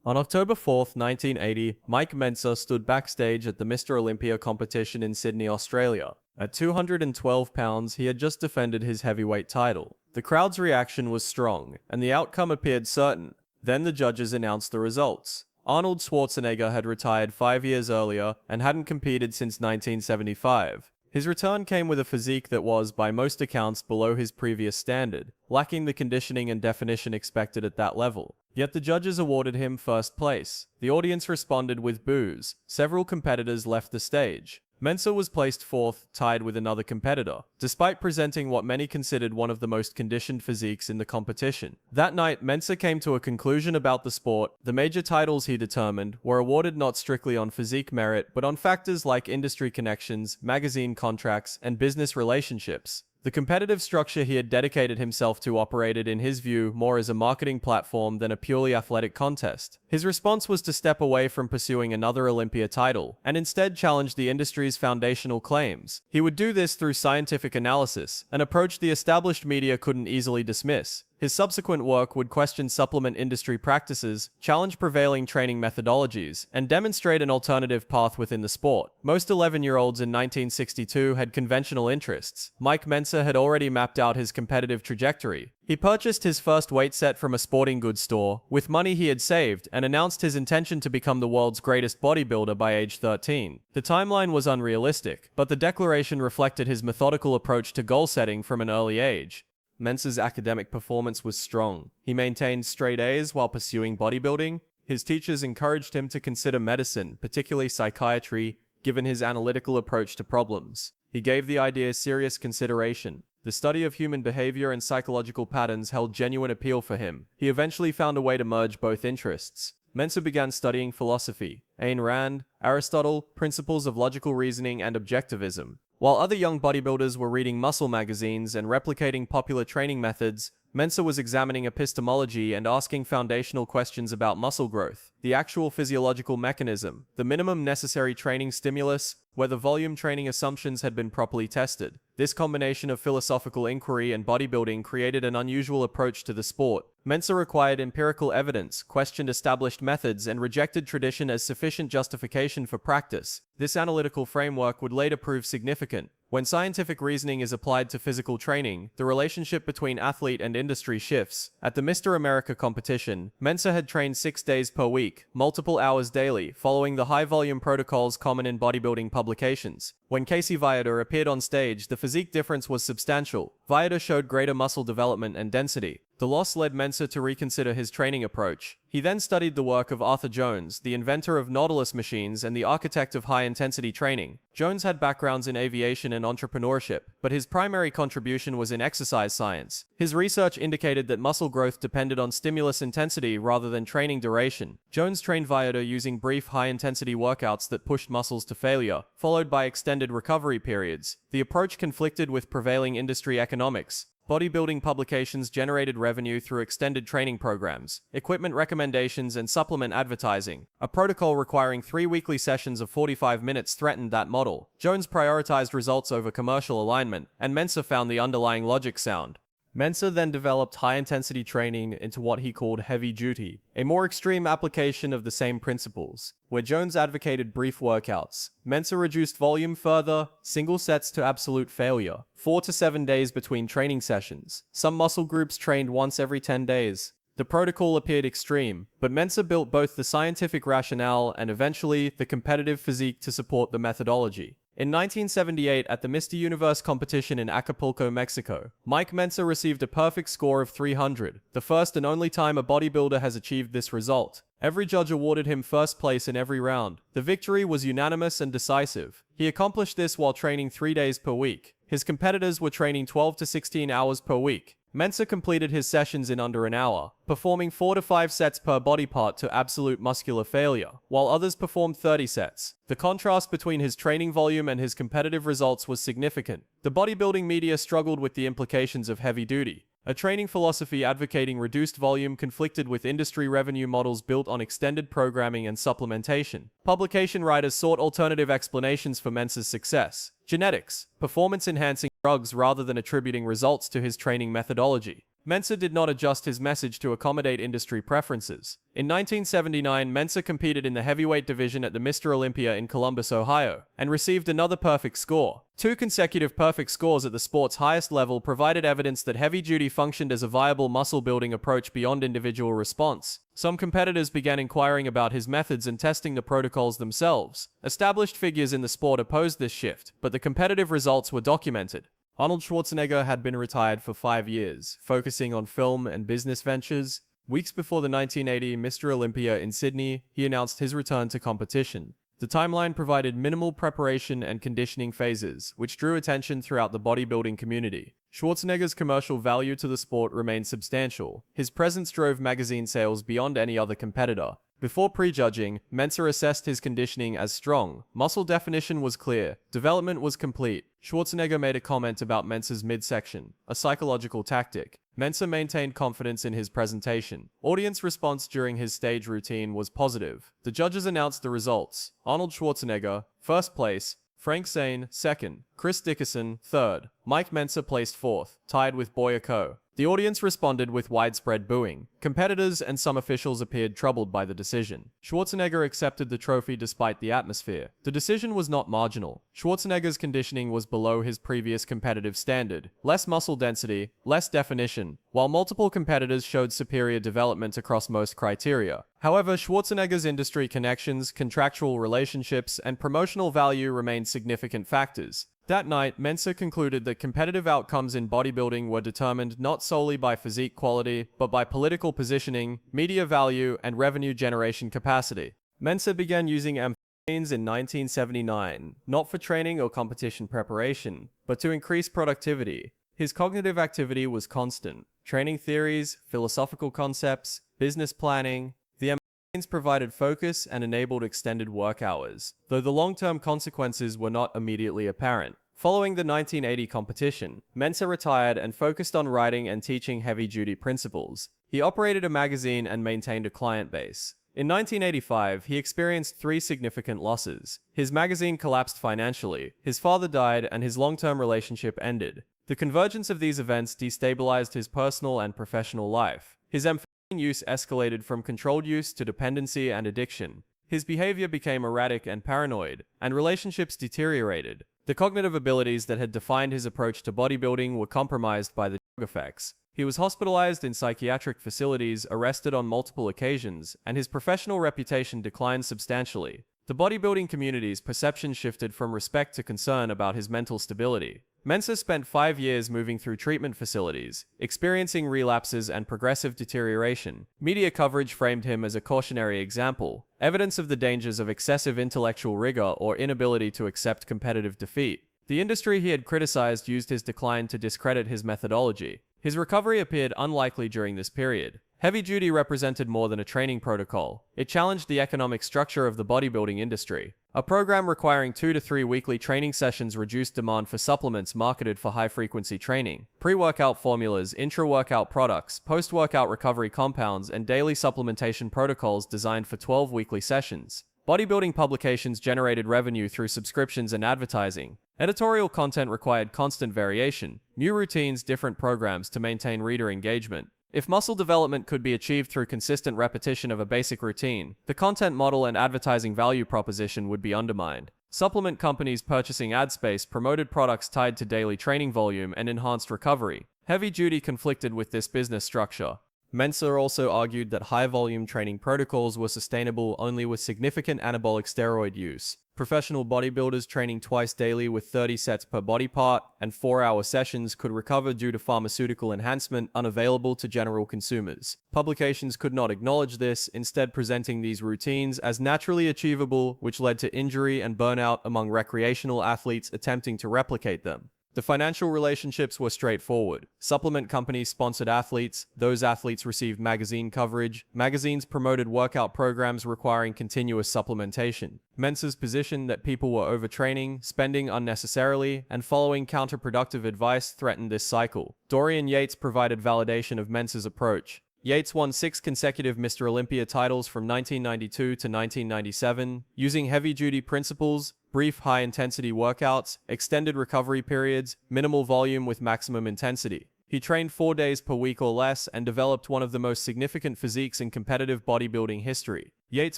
On October 4th, 1980, Mike Mentzer stood backstage at the Mr. Olympia competition in Sydney, Australia. At 212 pounds, he had just defended his heavyweight title. The crowd's reaction was strong, and the outcome appeared certain. Then the judges announced the results. Arnold Schwarzenegger had retired 5 years earlier and hadn't competed since 1975. His return came with a physique that was, by most accounts, below his previous standard, lacking the conditioning and definition expected at that level. Yet the judges awarded him first place. The audience responded with boos. Several competitors left the stage. Mentzer was placed fourth, tied with another competitor, despite presenting what many considered one of the most conditioned physiques in the competition. That night, Mentzer came to a conclusion about the sport. The major titles, he determined, were awarded not strictly on physique merit, but on factors like industry connections, magazine contracts, and business relationships. The competitive structure he had dedicated himself to operated, in his view, more as a marketing platform than a purely athletic contest. His response was to step away from pursuing another Olympia title, and instead challenge the industry's foundational claims. He would do this through scientific analysis, an approach the established media couldn't easily dismiss. His subsequent work would question supplement industry practices, challenge prevailing training methodologies, and demonstrate an alternative path within the sport. Most 11-year-olds in 1962 had conventional interests. Mike Mentzer had already mapped out his competitive trajectory. He purchased his first weight set from a sporting goods store with money he had saved and announced his intention to become the world's greatest bodybuilder by age 13. The timeline was unrealistic, but the declaration reflected his methodical approach to goal setting from an early age. Mentzer's academic performance was strong. He maintained straight A's while pursuing bodybuilding. His teachers encouraged him to consider medicine, particularly psychiatry, given his analytical approach to problems. He gave the idea serious consideration. The study of human behavior and psychological patterns held genuine appeal for him. He eventually found a way to merge both interests. Mentzer began studying philosophy, Ayn Rand, Aristotle, principles of logical reasoning, and objectivism. While other young bodybuilders were reading muscle magazines and replicating popular training methods, Mentzer was examining epistemology and asking foundational questions about muscle growth, the actual physiological mechanism, the minimum necessary training stimulus, whether volume training assumptions had been properly tested. This combination of philosophical inquiry and bodybuilding created an unusual approach to the sport. Mentzer required empirical evidence, questioned established methods, and rejected tradition as sufficient justification for practice. This analytical framework would later prove significant. When scientific reasoning is applied to physical training, the relationship between athlete and industry shifts. At the Mr. America competition, Mentzer had trained 6 days per week, multiple hours daily, following the high-volume protocols common in bodybuilding publications. When Casey Viator appeared on stage, the physique difference was substantial. Viator showed greater muscle development and density. The loss led Mentzer to reconsider his training approach. He then studied the work of Arthur Jones, the inventor of Nautilus machines and the architect of high-intensity training. Jones had backgrounds in aviation and entrepreneurship, but his primary contribution was in exercise science. His research indicated that muscle growth depended on stimulus intensity rather than training duration. Jones trained Viator using brief high-intensity workouts that pushed muscles to failure, followed by extended recovery periods. The approach conflicted with prevailing industry economics. Bodybuilding publications generated revenue through extended training programs, equipment recommendations, and supplement advertising. A protocol requiring 3 weekly sessions of 45 minutes threatened that model. Jones prioritized results over commercial alignment, and Mentzer found the underlying logic sound. Mentzer then developed high-intensity training into what he called heavy duty, a more extreme application of the same principles. Where Jones advocated brief workouts, Mentzer reduced volume further, single sets to absolute failure, 4 to 7 days between training sessions. Some muscle groups trained once every 10 days. The protocol appeared extreme, but Mentzer built both the scientific rationale and eventually the competitive physique to support the methodology. In 1978, at the Mr. Universe competition in Acapulco, Mexico, Mike Mentzer received a perfect score of 300, the first and only time a bodybuilder has achieved this result. Every judge awarded him first place in every round. The victory was unanimous and decisive. He accomplished this while training 3 days per week. His competitors were training 12 to 16 hours per week. Mentzer completed his sessions in under an hour, performing 4 to 5 sets per body part to absolute muscular failure, while others performed 30 sets. The contrast between his training volume and his competitive results was significant. The bodybuilding media struggled with the implications of heavy duty. A training philosophy advocating reduced volume conflicted with industry revenue models built on extended programming and supplementation. Publication writers sought alternative explanations for Mentzer's success. Genetics, performance-enhancing drugs rather than attributing results to his training methodology. Mentzer did not adjust his message to accommodate industry preferences. In 1979, Mentzer competed in the heavyweight division at the Mr. Olympia in Columbus, Ohio, and received another perfect score. 2 consecutive perfect scores at the sport's highest level provided evidence that heavy-duty functioned as a viable muscle-building approach beyond individual response. Some competitors began inquiring about his methods and testing the protocols themselves. Established figures in the sport opposed this shift, but the competitive results were documented. Arnold Schwarzenegger had been retired for 5 years, focusing on film and business ventures. Weeks before the 1980 Mr. Olympia in Sydney, he announced his return to competition. The timeline provided minimal preparation and conditioning phases, which drew attention throughout the bodybuilding community. Schwarzenegger's commercial value to the sport remained substantial. His presence drove magazine sales beyond any other competitor. Before prejudging, Mentzer assessed his conditioning as strong. Muscle definition was clear. Development was complete. Schwarzenegger made a comment about Mentzer's midsection, a psychological tactic. Mentzer maintained confidence in his presentation. Audience response during his stage routine was positive. The judges announced the results. Arnold Schwarzenegger, first place. Frank Zane, second. Chris Dickerson, third. Mike Mentzer placed fourth, tied with Boyer Co. The audience responded with widespread booing. Competitors and some officials appeared troubled by the decision. Schwarzenegger accepted the trophy despite the atmosphere. The decision was not marginal. Schwarzenegger's conditioning was below his previous competitive standard. Less muscle density, less definition, while multiple competitors showed superior development across most criteria. However, Schwarzenegger's industry connections, contractual relationships, and promotional value remained significant factors. That night, Mentzer concluded that competitive outcomes in bodybuilding were determined not solely by physique quality, but by political positioning, media value, and revenue generation capacity. Mentzer began using amphetamines in 1979, not for training or competition preparation, but to increase productivity. His cognitive activity was constant. Training theories, philosophical concepts, business planning. The amphetamines provided focus and enabled extended work hours, though the long-term consequences were not immediately apparent. Following the 1980 competition, Mentzer retired and focused on writing and teaching heavy-duty principles. He operated a magazine and maintained a client base. In 1985, he experienced 3 significant losses. His magazine collapsed financially, his father died, and his long-term relationship ended. The convergence of these events destabilized his personal and professional life. His amphetamine use escalated from controlled use to dependency and addiction. His behavior became erratic and paranoid, and relationships deteriorated. The cognitive abilities that had defined his approach to bodybuilding were compromised by the drug effects. He was hospitalized in psychiatric facilities, arrested on multiple occasions, and his professional reputation declined substantially. The bodybuilding community's perception shifted from respect to concern about his mental stability. Mentzer spent 5 years moving through treatment facilities, experiencing relapses and progressive deterioration. Media coverage framed him as a cautionary example, evidence of the dangers of excessive intellectual rigor or inability to accept competitive defeat. The industry he had criticized used his decline to discredit his methodology. His recovery appeared unlikely during this period. Heavy duty represented more than a training protocol. It challenged the economic structure of the bodybuilding industry. A program requiring 2 to 3 weekly training sessions reduced demand for supplements marketed for high-frequency training. Pre-workout formulas, intra-workout products, post-workout recovery compounds, and daily supplementation protocols designed for 12 weekly sessions. Bodybuilding publications generated revenue through subscriptions and advertising. Editorial content required constant variation, new routines, different programs to maintain reader engagement. If muscle development could be achieved through consistent repetition of a basic routine, the content model and advertising value proposition would be undermined. Supplement companies purchasing ad space promoted products tied to daily training volume and enhanced recovery. Heavy duty conflicted with this business structure. Mentzer also argued that high-volume training protocols were sustainable only with significant anabolic steroid use. Professional bodybuilders training twice daily with 30 sets per body part and 4-hour sessions could recover due to pharmaceutical enhancement unavailable to general consumers. Publications could not acknowledge this, instead presenting these routines as naturally achievable, which led to injury and burnout among recreational athletes attempting to replicate them. The financial relationships were straightforward. Supplement companies sponsored athletes. Those athletes received magazine coverage. Magazines promoted workout programs requiring continuous supplementation. Mentzer's position that people were overtraining, spending unnecessarily, and following counterproductive advice threatened this cycle. Dorian Yates provided validation of Mentzer's approach. Yates won 6 consecutive Mr. Olympia titles from 1992 to 1997, using heavy-duty principles, brief high-intensity workouts, extended recovery periods, minimal volume with maximum intensity. He trained 4 days per week or less and developed one of the most significant physiques in competitive bodybuilding history. Yates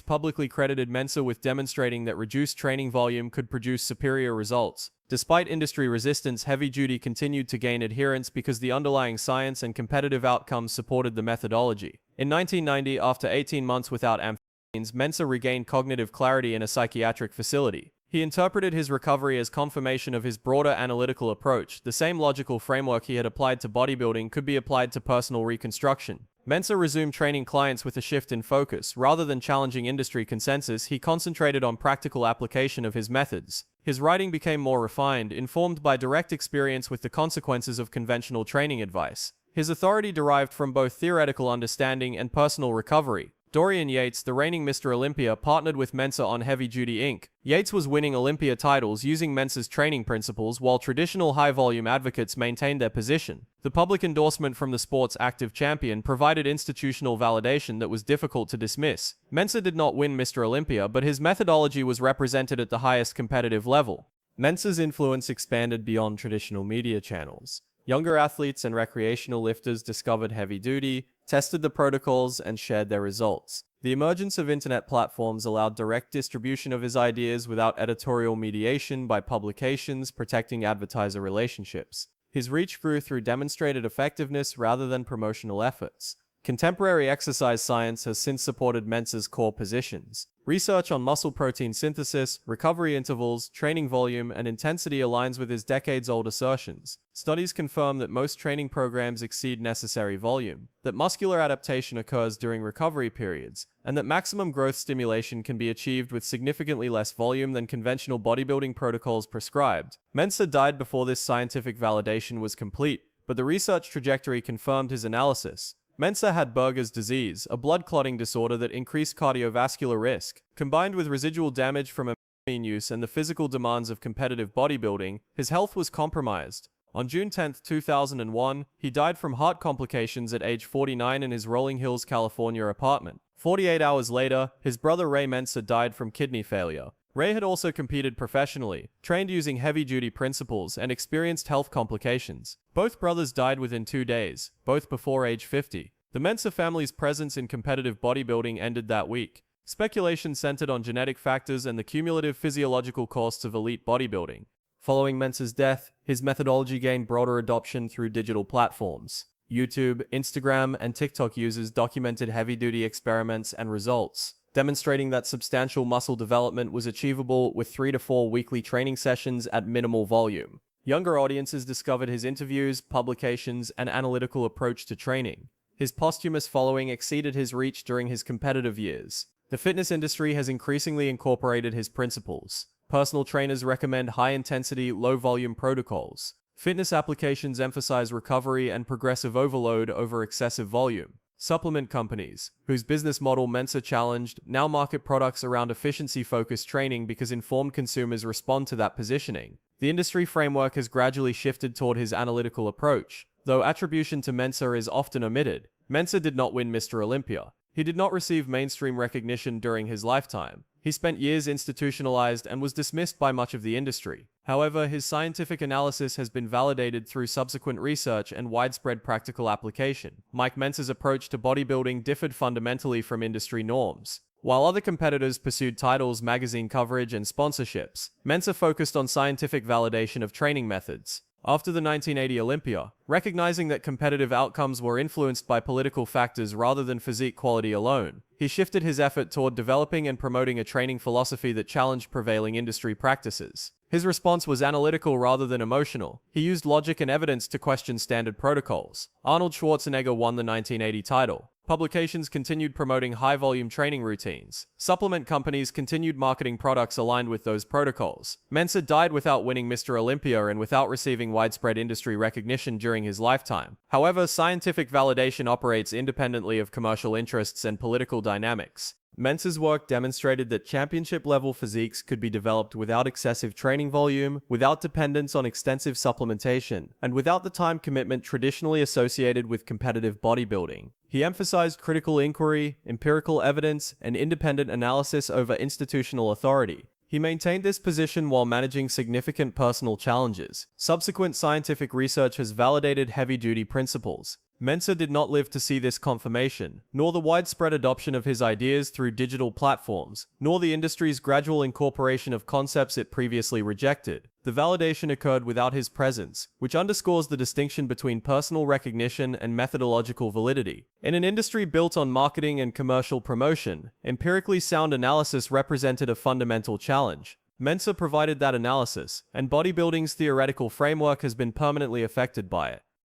publicly credited Mentzer with demonstrating that reduced training volume could produce superior results. Despite industry resistance, heavy duty continued to gain adherence because the underlying science and competitive outcomes supported the methodology. In 1990, after 18 months without amphetamines, Mentzer regained cognitive clarity in a psychiatric facility. He interpreted his recovery as confirmation of his broader analytical approach. The same logical framework he had applied to bodybuilding could be applied to personal reconstruction. Mentzer resumed training clients with a shift in focus. Rather than challenging industry consensus, he concentrated on practical application of his methods. His writing became more refined, informed by direct experience with the consequences of conventional training advice. His authority derived from both theoretical understanding and personal recovery. Dorian Yates, the reigning Mr. Olympia, partnered with Mentzer on Heavy Duty Inc. Yates was winning Olympia titles using Mentzer's training principles, while traditional high-volume advocates maintained their position. The public endorsement from the sport's active champion provided institutional validation that was difficult to dismiss. Mentzer did not win Mr. Olympia, but his methodology was represented at the highest competitive level. Mentzer's influence expanded beyond traditional media channels. Younger athletes and recreational lifters discovered heavy duty, tested the protocols, and shared their results. The emergence of internet platforms allowed direct distribution of his ideas without editorial mediation by publications, protecting advertiser relationships. His reach grew through demonstrated effectiveness rather than promotional efforts. Contemporary exercise science has since supported Mentzer's core positions. Research on muscle protein synthesis, recovery intervals, training volume, and intensity aligns with his decades-old assertions. Studies confirm that most training programs exceed necessary volume, that muscular adaptation occurs during recovery periods, and that maximum growth stimulation can be achieved with significantly less volume than conventional bodybuilding protocols prescribed. Mentzer died before this scientific validation was complete, but the research trajectory confirmed his analysis. Mentzer had Berger's disease, a blood clotting disorder that increased cardiovascular risk. Combined with residual damage from amphetamine use and the physical demands of competitive bodybuilding, his health was compromised. On June 10, 2001, he died from heart complications at age 49 in his Rolling Hills, California apartment. 48 hours later, his brother Ray Mentzer died from kidney failure. Ray had also competed professionally, trained using heavy-duty principles, and experienced health complications. Both brothers died within 2 days, both before age 50. The Mentzer family's presence in competitive bodybuilding ended that week. Speculation centered on genetic factors and the cumulative physiological costs of elite bodybuilding. Following Mentzer's death, his methodology gained broader adoption through digital platforms. YouTube, Instagram, and TikTok users documented heavy-duty experiments and results, demonstrating that substantial muscle development was achievable with 3 to 4 weekly training sessions at minimal volume. Younger audiences discovered his interviews, publications, and analytical approach to training. His posthumous following exceeded his reach during his competitive years. The fitness industry has increasingly incorporated his principles. Personal trainers recommend high-intensity, low-volume protocols. Fitness applications emphasize recovery and progressive overload over excessive volume. Supplement companies, whose business model Mentzer challenged, now market products around efficiency-focused training because informed consumers respond to that positioning. The industry framework has gradually shifted toward his analytical approach, though attribution to Mentzer is often omitted. Mentzer did not win Mr. Olympia. He did not receive mainstream recognition during his lifetime. He spent years institutionalized and was dismissed by much of the industry. However, his scientific analysis has been validated through subsequent research and widespread practical application. Mike Mentzer's approach to bodybuilding differed fundamentally from industry norms. While other competitors pursued titles, magazine coverage, and sponsorships, Mentzer focused on scientific validation of training methods. After the 1980 Olympia, recognizing that competitive outcomes were influenced by political factors rather than physique quality alone, he shifted his effort toward developing and promoting a training philosophy that challenged prevailing industry practices. His response was analytical rather than emotional. He used logic and evidence to question standard protocols. Arnold Schwarzenegger won the 1980 title. Publications continued promoting high-volume training routines. Supplement companies continued marketing products aligned with those protocols. Mentzer died without winning Mr. Olympia and without receiving widespread industry recognition during his lifetime. However, scientific validation operates independently of commercial interests and political dynamics. Mentzer's work demonstrated that championship-level physiques could be developed without excessive training volume, without dependence on extensive supplementation, and without the time commitment traditionally associated with competitive bodybuilding. He emphasized critical inquiry, empirical evidence, and independent analysis over institutional authority. He maintained this position while managing significant personal challenges. Subsequent scientific research has validated heavy-duty principles. Mentzer did not live to see this confirmation, nor the widespread adoption of his ideas through digital platforms, nor the industry's gradual incorporation of concepts it previously rejected. The validation occurred without his presence, which underscores the distinction between personal recognition and methodological validity. In an industry built on marketing and commercial promotion, empirically sound analysis represented a fundamental challenge. Mentzer provided that analysis, and bodybuilding's theoretical framework has been permanently affected by it.